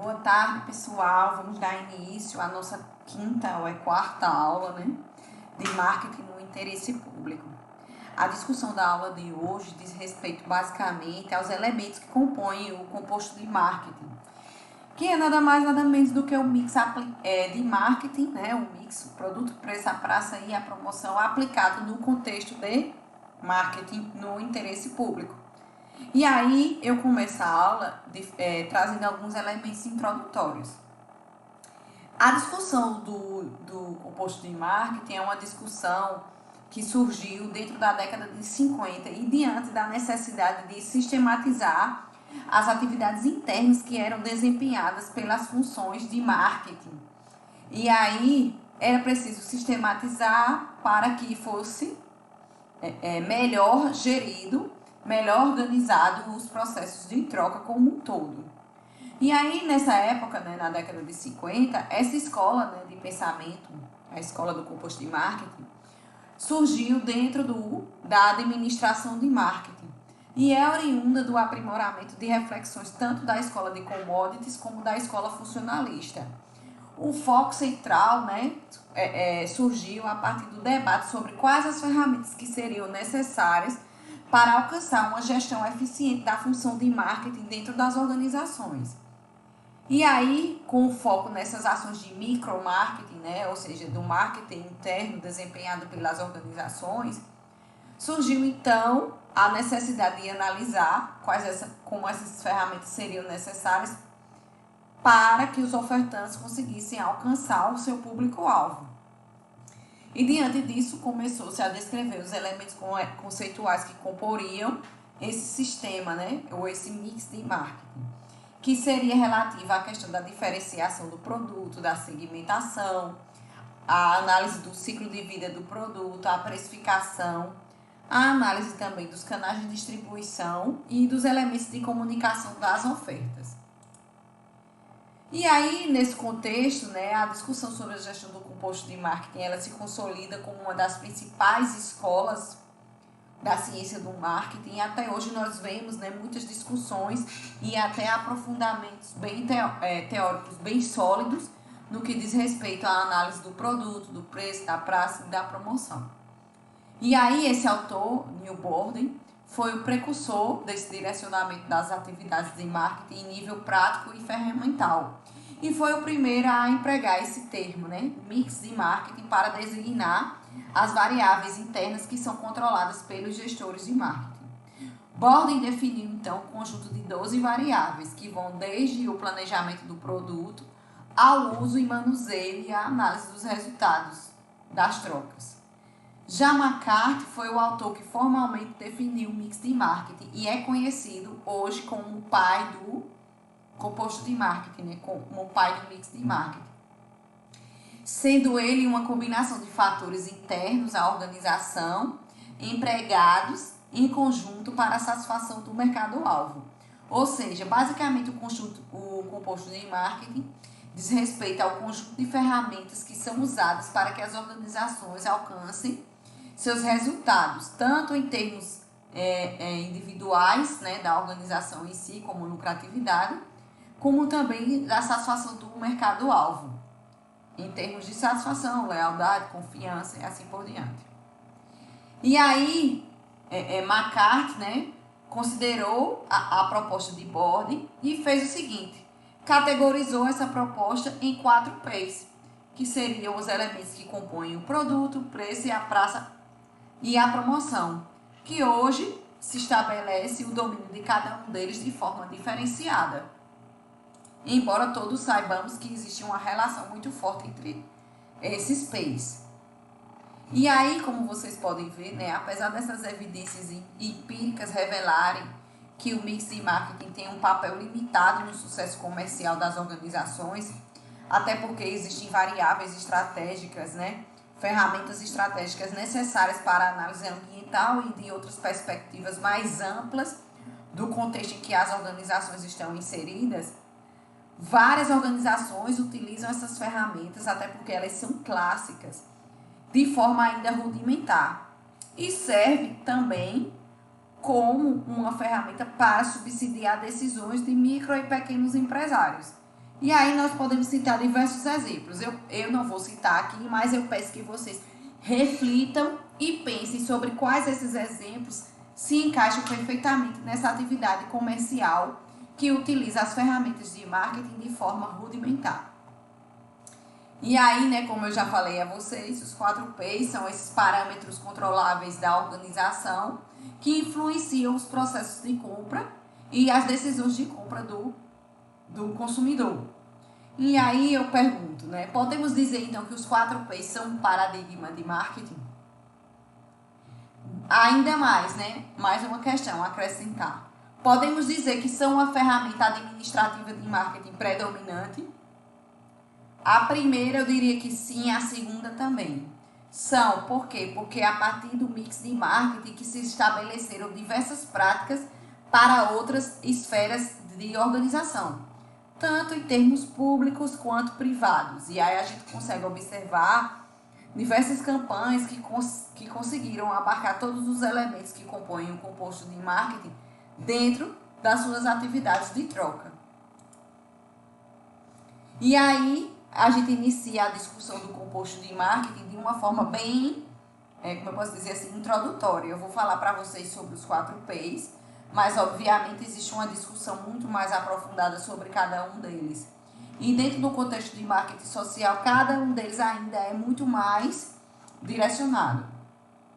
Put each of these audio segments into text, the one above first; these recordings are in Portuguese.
Boa tarde, pessoal. Vamos dar início à nossa quinta ou quarta aula, né, de marketing no interesse público. A discussão da aula de hoje diz respeito basicamente aos elementos que compõem o composto de marketing, que é nada mais nada menos do que o mix de marketing, né, o mix, o produto, preço, a praça e a promoção aplicado no contexto de marketing no interesse público. E aí eu começo a aula trazendo alguns elementos introdutórios. A discussão do composto de marketing é uma discussão que surgiu dentro da década de 50 e diante da necessidade de sistematizar as atividades internas que eram desempenhadas pelas funções de marketing. E aí era preciso sistematizar para que fosse melhor gerido, melhor organizado os processos de troca como um todo. E aí, nessa época, né, na década de 50, essa escola, né, de pensamento, a escola do composto de marketing, surgiu dentro da administração de marketing e é oriunda do aprimoramento de reflexões tanto da escola de commodities como da escola funcionalista. O foco central, né, surgiu a partir do debate sobre quais as ferramentas que seriam necessárias para alcançar uma gestão eficiente da função de marketing dentro das organizações. E aí, com o foco nessas ações de micromarketing, né, ou seja, do marketing interno desempenhado pelas organizações, surgiu então a necessidade de analisar como essas ferramentas seriam necessárias para que os ofertantes conseguissem alcançar o seu público-alvo. E diante disso, começou-se a descrever os elementos conceituais que comporiam esse sistema, né, ou esse mix de marketing, que seria relativo à questão da diferenciação do produto, da segmentação, a análise do ciclo de vida do produto, a precificação, a análise também dos canais de distribuição e dos elementos de comunicação das ofertas. E aí, nesse contexto, né, a discussão sobre a gestão do composto de marketing, ela se consolida como uma das principais escolas da ciência do marketing. E até hoje nós vemos, né, muitas discussões e até aprofundamentos bem teóricos, bem sólidos, no que diz respeito à análise do produto, do preço, da praça e da promoção. E aí, esse autor, Neil Borden, foi o precursor desse direcionamento das atividades de marketing em nível prático e ferramental. E foi o primeiro a empregar esse termo, né, mix de marketing, para designar as variáveis internas que são controladas pelos gestores de marketing. Borden definiu, então, um conjunto de 12 variáveis, que vão desde o planejamento do produto ao uso e manuseio e a análise dos resultados das trocas. Já McCarthy foi o autor que formalmente definiu o mix de marketing e é conhecido hoje como o pai do composto de marketing, né? Como o pai do mix de marketing. Sendo ele uma combinação de fatores internos à organização, empregados em conjunto para a satisfação do mercado-alvo. Ou seja, basicamente o composto de marketing diz respeito ao conjunto de ferramentas que são usadas para que as organizações alcancem seus resultados, tanto em termos individuais, né, da organização em si, como lucratividade, como também da satisfação do mercado-alvo, em termos de satisfação, lealdade, confiança e assim por diante. E aí, McCarthy, né, considerou a proposta de Borden e fez o seguinte: categorizou essa proposta em 4 P's, que seriam os elementos que compõem o produto, o preço e a praça e a promoção, que hoje se estabelece o domínio de cada um deles de forma diferenciada, embora todos saibamos que existe uma relação muito forte entre esses P's. E aí, como vocês podem ver, né, apesar dessas evidências empíricas revelarem que o mix de marketing tem um papel limitado no sucesso comercial das organizações, até porque existem variáveis estratégicas, né, ferramentas estratégicas necessárias para a análise ambiental e de outras perspectivas mais amplas do contexto em que as organizações estão inseridas, várias organizações utilizam essas ferramentas, até porque elas são clássicas, de forma ainda rudimentar. E serve também como uma ferramenta para subsidiar decisões de micro e pequenos empresários, E aí nós podemos citar diversos exemplos. Eu não vou citar aqui, mas eu peço que vocês reflitam e pensem sobre quais esses exemplos se encaixam perfeitamente nessa atividade comercial que utiliza as ferramentas de marketing de forma rudimentar. E aí, né, como eu já falei a vocês, os 4Ps são esses parâmetros controláveis da organização que influenciam os processos de compra e as decisões de compra do consumidor. E aí eu pergunto, né, podemos dizer então que os 4Ps são um paradigma de marketing? Ainda mais, né, mais uma questão a acrescentar. Podemos dizer que são uma ferramenta administrativa de marketing predominante? A primeira eu diria que sim, a segunda também. São, por quê? Porque a partir do mix de marketing que se estabeleceram diversas práticas para outras esferas de organização, tanto em termos públicos quanto privados. E aí a gente consegue observar diversas campanhas que conseguiram abarcar todos os elementos que compõem o composto de marketing dentro das suas atividades de troca. E aí a gente inicia a discussão do composto de marketing de uma forma bem, como eu posso dizer assim, introdutória. Eu vou falar para vocês sobre os 4Ps, mas obviamente existe uma discussão muito mais aprofundada sobre cada um deles. E dentro do contexto de marketing social, cada um deles ainda é muito mais direcionado.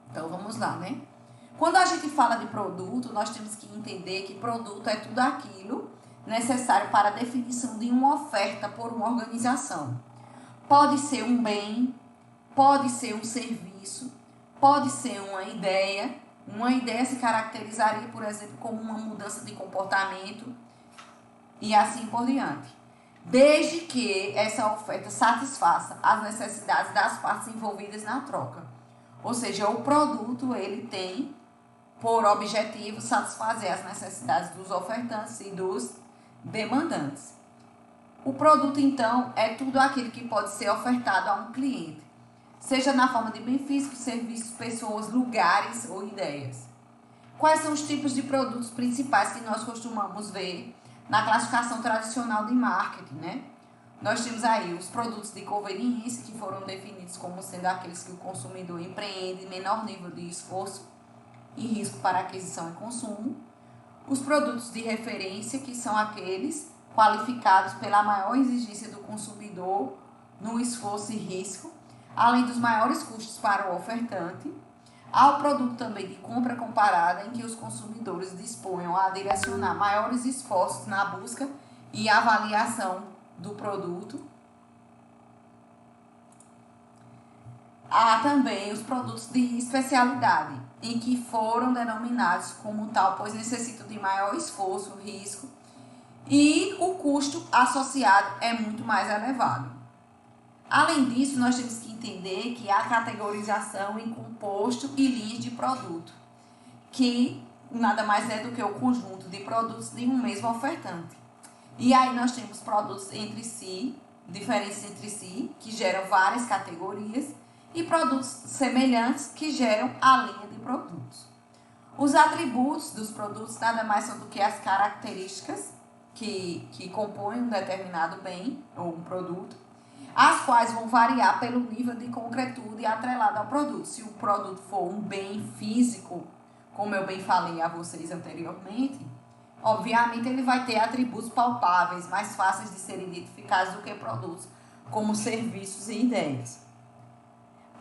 Então vamos lá, né? Quando a gente fala de produto, nós temos que entender que produto é tudo aquilo necessário para a definição de uma oferta por uma organização. Pode ser um bem, pode ser um serviço, pode ser uma ideia. Uma ideia se caracterizaria, por exemplo, como uma mudança de comportamento e assim por diante. Desde que essa oferta satisfaça as necessidades das partes envolvidas na troca. Ou seja, o produto ele tem por objetivo satisfazer as necessidades dos ofertantes e dos demandantes. O produto, então, é tudo aquilo que pode ser ofertado a um cliente, seja na forma de benefícios, serviços, pessoas, lugares ou ideias. Quais são os tipos de produtos principais que nós costumamos ver na classificação tradicional de marketing, né? Nós temos aí os produtos de conveniência, que foram definidos como sendo aqueles que o consumidor empreende em menor nível de esforço e risco para aquisição e consumo. Os produtos de referência, que são aqueles qualificados pela maior exigência do consumidor no esforço e risco, além dos maiores custos para o ofertante. Há o produto também de compra comparada, em que os consumidores disponham a direcionar maiores esforços na busca e avaliação do produto. Há também os produtos de especialidade, em que foram denominados como tal, pois necessitam de maior esforço, risco, e o custo associado é muito mais elevado. Além disso, nós temos que entender que há categorização em composto e linhas de produto, que nada mais é do que o conjunto de produtos de um mesmo ofertante. E aí nós temos produtos entre si, diferentes entre si, que geram várias categorias, e produtos semelhantes que geram a linha de produtos. Os atributos dos produtos nada mais são do que as características que compõem um determinado bem ou um produto, as quais vão variar pelo nível de concretude atrelado ao produto. Se o produto for um bem físico, como eu bem falei a vocês anteriormente, obviamente ele vai ter atributos palpáveis, mais fáceis de serem identificados do que produtos como serviços e ideias.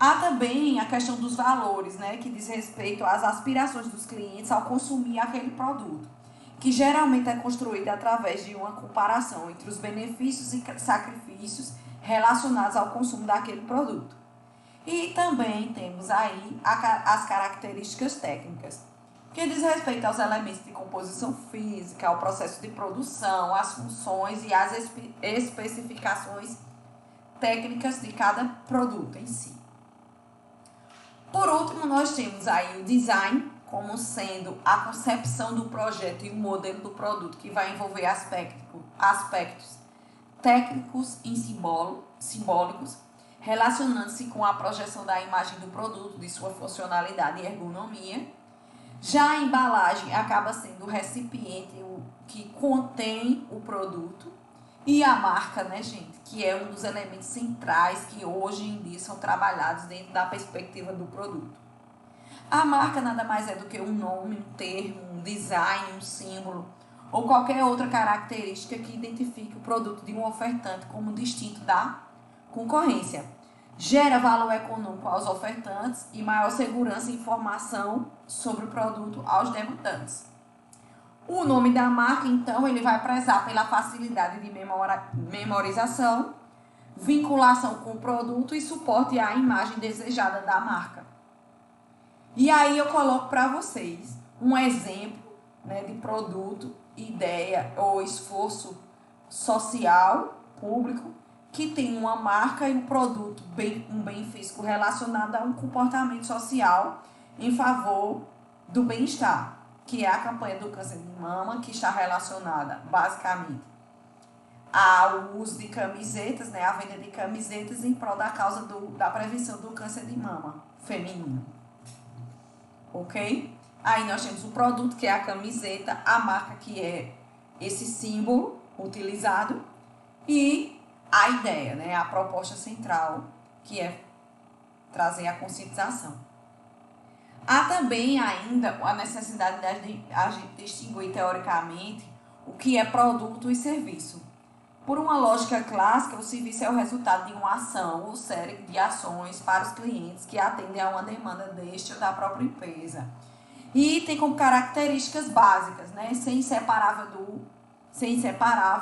Há também a questão dos valores, né, que diz respeito às aspirações dos clientes ao consumir aquele produto, que geralmente é construída através de uma comparação entre os benefícios e sacrifícios relacionados ao consumo daquele produto. E também temos aí as características técnicas, que diz respeito aos elementos de composição física, ao processo de produção, às funções e às especificações técnicas de cada produto em si. Por último, nós temos aí o design, como sendo a concepção do projeto e o modelo do produto, que vai envolver aspectos técnicos e simbólicos, relacionando-se com a projeção da imagem do produto, de sua funcionalidade e ergonomia. Já a embalagem acaba sendo o recipiente que contém o produto E a marca, né, gente, que é um dos elementos centrais que hoje em dia são trabalhados dentro da perspectiva do produto. A marca nada mais é do que um nome, um termo, um design, um símbolo ou qualquer outra característica que identifique o produto de um ofertante como distinto da concorrência. Gera valor econômico aos ofertantes e maior segurança e informação sobre o produto aos demandantes. O nome da marca, então, ele vai prezar pela facilidade de memorização, vinculação com o produto e suporte à imagem desejada da marca. E aí eu coloco para vocês um exemplo, né, de produto, ideia ou esforço social, público, que tem uma marca e um produto, um bem físico relacionado a um comportamento social em favor do bem-estar, que é a campanha do câncer de mama, que está relacionada basicamente ao uso de camisetas, né, a venda de camisetas em prol da causa da prevenção do câncer de mama feminino. Ok? Aí nós temos o produto, que é a camiseta, a marca, que é esse símbolo utilizado, e a ideia, né, a proposta central, que é trazer a conscientização. Há também ainda a necessidade de a gente distinguir teoricamente o que é produto e serviço. Por uma lógica clássica, o serviço é o resultado de uma ação ou série de ações para os clientes que atendem a uma demanda deste ou da própria empresa. E tem como características básicas, né? Ser inseparável,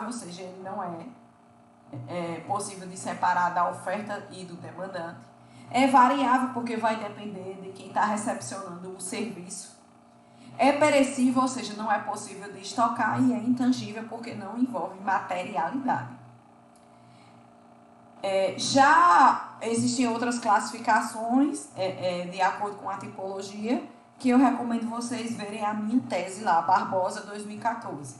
ou seja, ele não é possível de separar da oferta e do demandante. É variável porque vai depender de quem está recepcionando o serviço. É perecível, ou seja, não é possível de estocar, e é intangível porque não envolve materialidade. Já existem outras classificações de acordo com a tipologia, que eu recomendo vocês verem a minha tese lá, Barbosa 2014.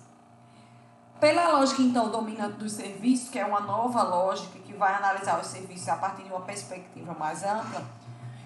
Pela lógica, então, dominante dos serviços, que é uma nova lógica que vai analisar os serviços a partir de uma perspectiva mais ampla,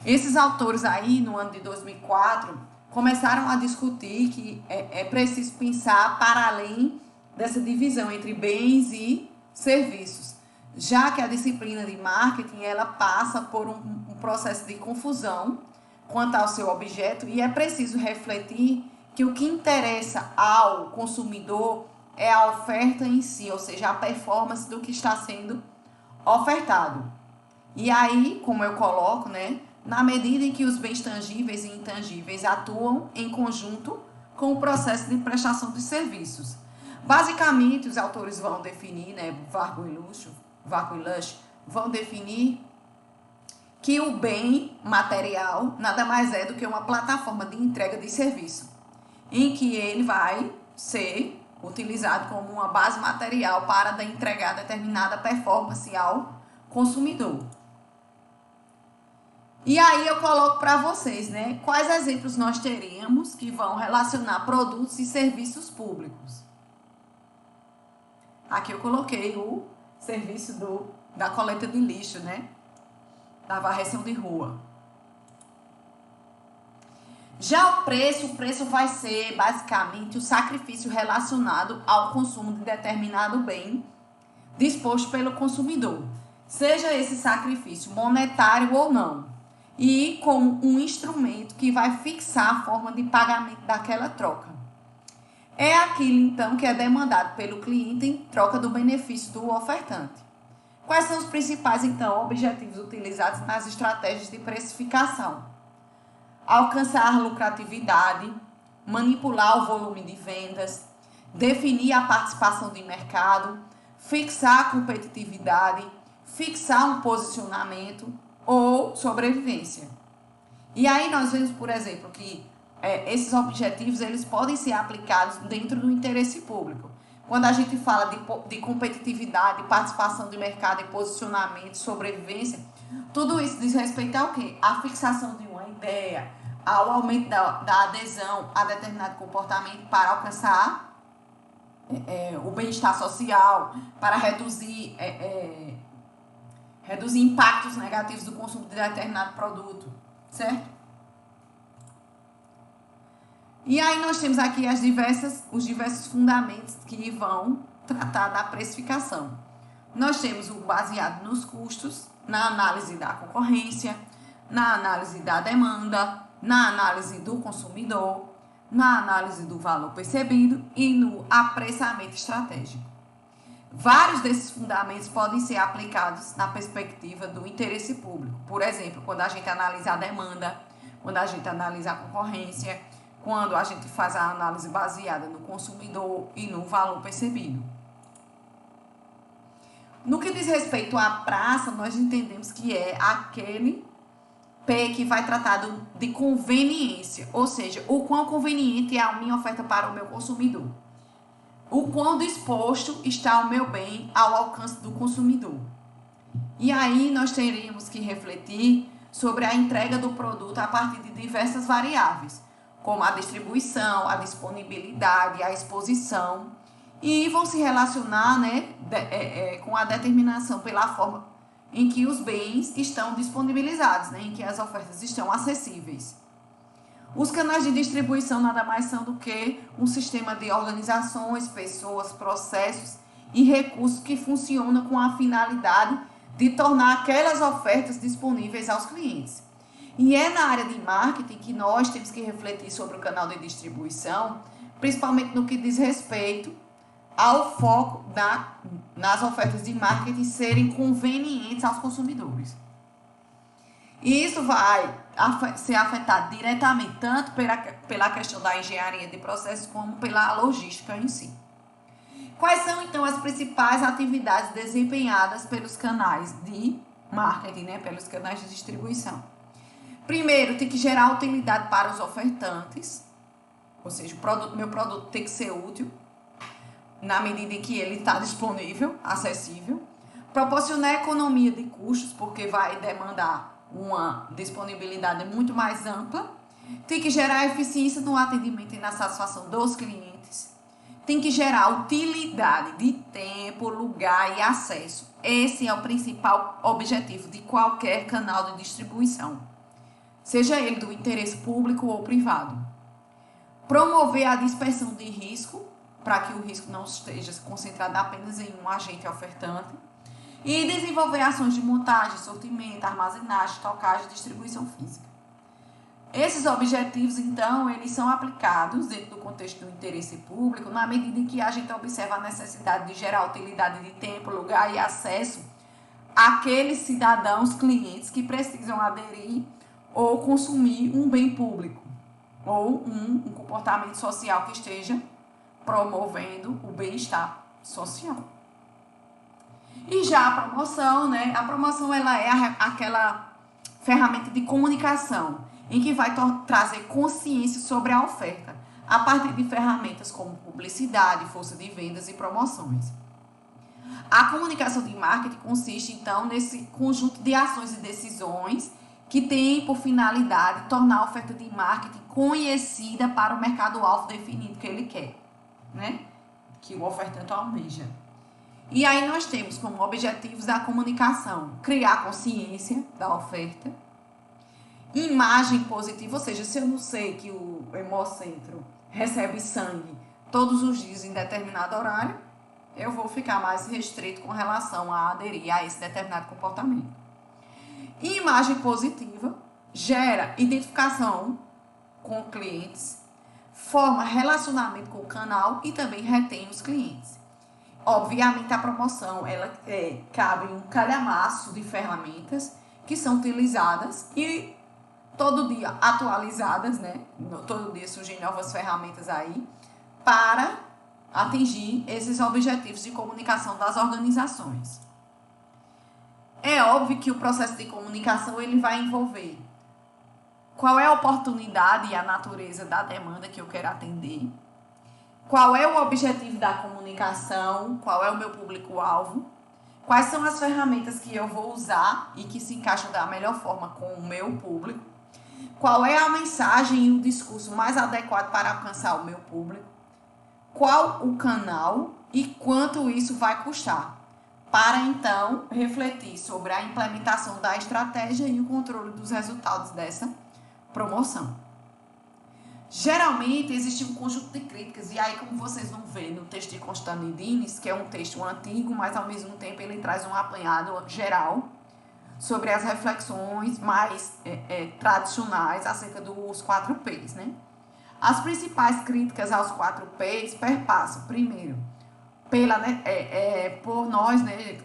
esses autores aí, no ano de 2004, começaram a discutir que é preciso pensar para além dessa divisão entre bens e serviços, já que a disciplina de marketing ela passa por um processo de confusão quanto ao seu objeto, e é preciso refletir que o que interessa ao consumidor é a oferta em si, ou seja, a performance do que está sendo ofertado. E aí, como eu coloco, né, na medida em que os bens tangíveis e intangíveis atuam em conjunto com o processo de prestação de serviços. Basicamente, os autores vão definir, né, Vargo e Lush vão definir que o bem material nada mais é do que uma plataforma de entrega de serviço, em que ele vai ser utilizado como uma base material para entregar determinada performance ao consumidor. E aí eu coloco para vocês, né, quais exemplos nós teríamos que vão relacionar produtos e serviços públicos. Aqui eu coloquei o serviço da coleta de lixo, né, da varreção de rua. Já o preço vai ser basicamente o sacrifício relacionado ao consumo de determinado bem disposto pelo consumidor, seja esse sacrifício monetário ou não, e como um instrumento que vai fixar a forma de pagamento daquela troca. É aquilo, então, que é demandado pelo cliente em troca do benefício do ofertante. Quais são os principais, então, objetivos utilizados nas estratégias de precificação? Alcançar lucratividade, manipular o volume de vendas, definir a participação de mercado, fixar a competitividade, fixar um posicionamento ou sobrevivência. E aí nós vemos, por exemplo, que esses objetivos eles podem ser aplicados dentro do interesse público. Quando a gente fala de competitividade, participação de mercado e posicionamento, sobrevivência, tudo isso diz respeito ao quê? A fixação de uma ideia, ao aumento da adesão a determinado comportamento para alcançar o bem-estar social, para reduzir impactos negativos do consumo de determinado produto, certo? E aí nós temos aqui os diversos fundamentos que vão tratar da precificação. Nós temos o baseado nos custos, na análise da concorrência, na análise da demanda, na análise do consumidor, na análise do valor percebido e no apressamento estratégico. Vários desses fundamentos podem ser aplicados na perspectiva do interesse público. Por exemplo, quando a gente analisa a demanda, quando a gente analisa a concorrência, quando a gente faz a análise baseada no consumidor e no valor percebido. No que diz respeito à praça, nós entendemos que é aquele P que vai tratar de conveniência, ou seja, o quão conveniente é a minha oferta para o meu consumidor. O quão disposto está o meu bem ao alcance do consumidor. E aí nós teríamos que refletir sobre a entrega do produto a partir de diversas variáveis, como a distribuição, a disponibilidade, a exposição, e vão se relacionar, né, com a determinação pela forma em que os bens estão disponibilizados, né, em que as ofertas estão acessíveis. Os canais de distribuição nada mais são do que um sistema de organizações, pessoas, processos e recursos que funcionam com a finalidade de tornar aquelas ofertas disponíveis aos clientes. E é na área de marketing que nós temos que refletir sobre o canal de distribuição, principalmente no que diz respeito ao foco nas ofertas de marketing serem convenientes aos consumidores. E isso vai ser afetado diretamente tanto pela questão da engenharia de processos como pela logística em si. Quais são, então, as principais atividades desempenhadas pelos canais de marketing, né, pelos canais de distribuição? Primeiro, tem que gerar utilidade para os ofertantes, ou seja, meu produto tem que ser útil na medida em que ele está disponível, acessível. Proporcionar economia de custos, porque vai demandar uma disponibilidade muito mais ampla. Tem que gerar eficiência no atendimento e na satisfação dos clientes. Tem que gerar utilidade de tempo, lugar e acesso. Esse é o principal objetivo de qualquer canal de distribuição, seja ele do interesse público ou privado. Promover a dispersão de risco, para que o risco não esteja concentrado apenas em um agente ofertante. E desenvolver ações de montagem, sortimento, armazenagem, estocagem e distribuição física. Esses objetivos, então, eles são aplicados dentro do contexto do interesse público, na medida em que a gente observa a necessidade de gerar utilidade de tempo, lugar e acesso àqueles cidadãos, clientes que precisam aderir ou consumir um bem público ou um comportamento social que esteja promovendo o bem-estar social. E já a promoção, né? A promoção ela é aquela ferramenta de comunicação em que vai trazer consciência sobre a oferta a partir de ferramentas como publicidade, força de vendas e promoções. A comunicação de marketing consiste, então, nesse conjunto de ações e decisões que tem por finalidade tornar a oferta de marketing conhecida para o mercado-alvo definido que ele quer, né? Que o ofertante almeja. E aí nós temos como objetivos da comunicação criar consciência da oferta, imagem positiva, ou seja, se eu não sei que o Hemocentro recebe sangue todos os dias em determinado horário, eu vou ficar mais restrito com relação a aderir a esse determinado comportamento. Imagem positiva gera identificação com clientes, forma relacionamento com o canal e também retém os clientes. Obviamente, a promoção ela cabe um calhamaço de ferramentas que são utilizadas e todo dia atualizadas, né? Todo dia surgem novas ferramentas aí para atingir esses objetivos de comunicação das organizações. É óbvio que o processo de comunicação ele vai envolver qual é a oportunidade e a natureza da demanda que eu quero atender, qual é o objetivo da comunicação, qual é o meu público-alvo, quais são as ferramentas que eu vou usar e que se encaixam da melhor forma com o meu público, qual é a mensagem e o discurso mais adequado para alcançar o meu público, qual o canal e quanto isso vai custar, para então refletir sobre a implementação da estratégia e o controle dos resultados dessa promoção. Geralmente existe um conjunto de críticas, e aí, como vocês vão ver no texto de Constantino Dines, que é um texto antigo, mas ao mesmo tempo ele traz um apanhado geral sobre as reflexões mais tradicionais acerca dos 4Ps, né? As principais críticas aos 4Ps perpassam, primeiro, por nós, né,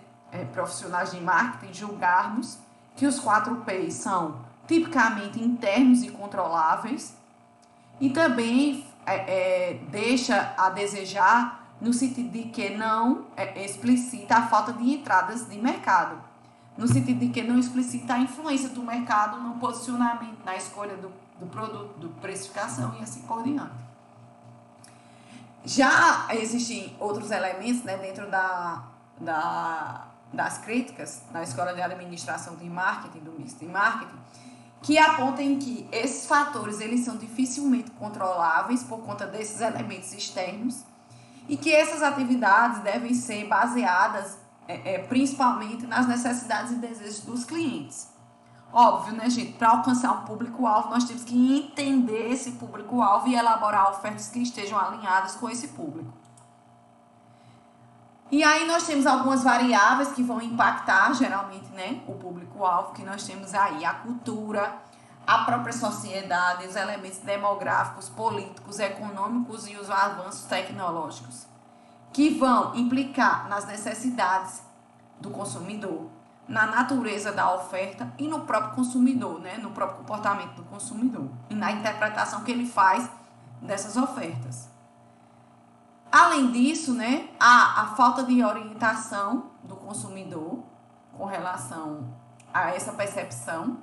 profissionais de marketing, julgarmos que os 4Ps são tipicamente internos e controláveis, e também deixa a desejar no sentido de que não explicita a falta de entradas de mercado, no sentido de que não explicita a influência do mercado no posicionamento, na escolha do produto, do precificação e assim por diante. Já existem outros elementos, né, dentro das críticas da Escola de Administração de Marketing, do mix de marketing, que apontam que esses fatores eles são dificilmente controláveis por conta desses elementos externos e que essas atividades devem ser baseadas principalmente nas necessidades e desejos dos clientes. Óbvio, né, gente? Para alcançar um público-alvo, nós temos que entender esse público-alvo e elaborar ofertas que estejam alinhadas com esse público. E aí nós temos algumas variáveis que vão impactar, geralmente, né, o público-alvo, que nós temos aí a cultura, a própria sociedade, os elementos demográficos, políticos, econômicos e os avanços tecnológicos, que vão implicar nas necessidades do consumidor, na natureza da oferta e no próprio consumidor, né, no próprio comportamento do consumidor e na interpretação que ele faz dessas ofertas. Além disso, né, há a falta de orientação do consumidor com relação a essa percepção,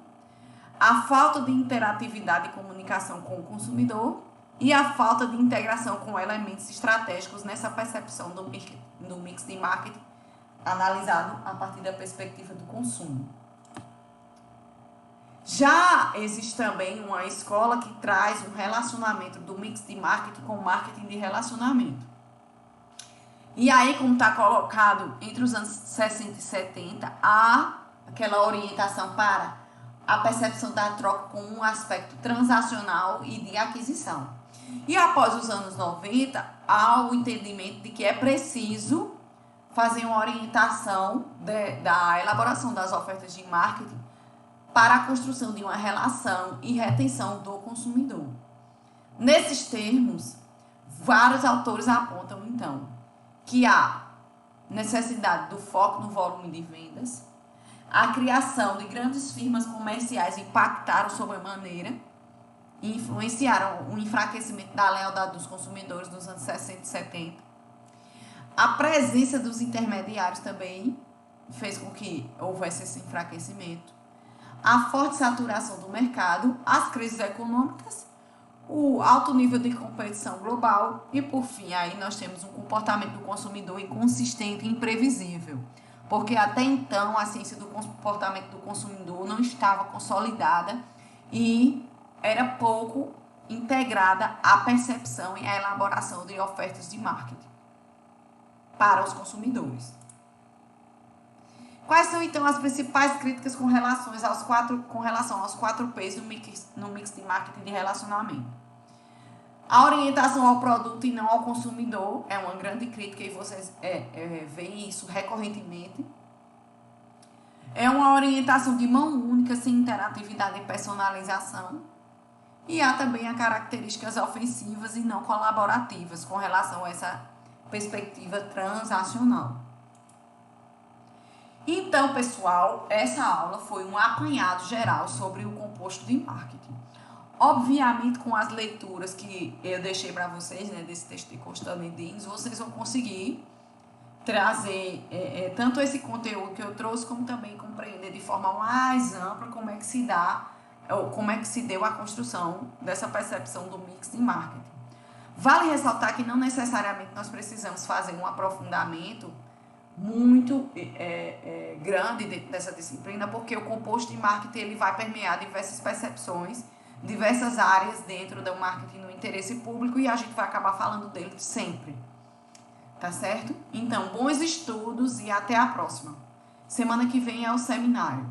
a falta de interatividade e comunicação com o consumidor e a falta de integração com elementos estratégicos nessa percepção do mix de marketing analisado a partir da perspectiva do consumo. Já existe também uma escola que traz um relacionamento do mix de marketing com marketing de relacionamento. E aí, como está colocado entre os anos 60 e 70, há aquela orientação para a percepção da troca com um aspecto transacional e de aquisição. E após os anos 90, há o entendimento de que é preciso fazer uma orientação da elaboração das ofertas de marketing para a construção de uma relação e retenção do consumidor. Nesses termos, vários autores apontam, então, que há necessidade do foco no volume de vendas, a criação de grandes firmas comerciais impactaram sobremaneira e influenciaram o enfraquecimento da lealdade dos consumidores nos anos 60 e 70. A presença dos intermediários também fez com que houvesse esse enfraquecimento. A forte saturação do mercado, as crises econômicas, o alto nível de competição global e, por fim, aí nós temos um comportamento do consumidor inconsistente e imprevisível, porque até então a ciência do comportamento do consumidor não estava consolidada e era pouco integrada à percepção e à elaboração de ofertas de marketing para os consumidores. Quais são, então, as principais críticas com relação aos 4Ps no mix de marketing de relacionamento? A orientação ao produto e não ao consumidor é uma grande crítica e vocês veem isso recorrentemente. É uma orientação de mão única, sem interatividade e personalização. E há também as características ofensivas e não colaborativas com relação a essa perspectiva transacional. Então, pessoal, essa aula foi um apanhado geral sobre o composto de marketing. Obviamente, com as leituras que eu deixei para vocês, né, desse texto de Constantino Dines, vocês vão conseguir trazer tanto esse conteúdo que eu trouxe, como também compreender de forma mais ampla como é que se deu a construção dessa percepção do mix de marketing. Vale ressaltar que não necessariamente nós precisamos fazer um aprofundamento muito grande dentro dessa disciplina, porque o composto de marketing ele vai permear diversas percepções, diversas áreas dentro do marketing no interesse público e a gente vai acabar falando dele sempre. Tá certo? Então, bons estudos e até a próxima. Semana que vem é o seminário.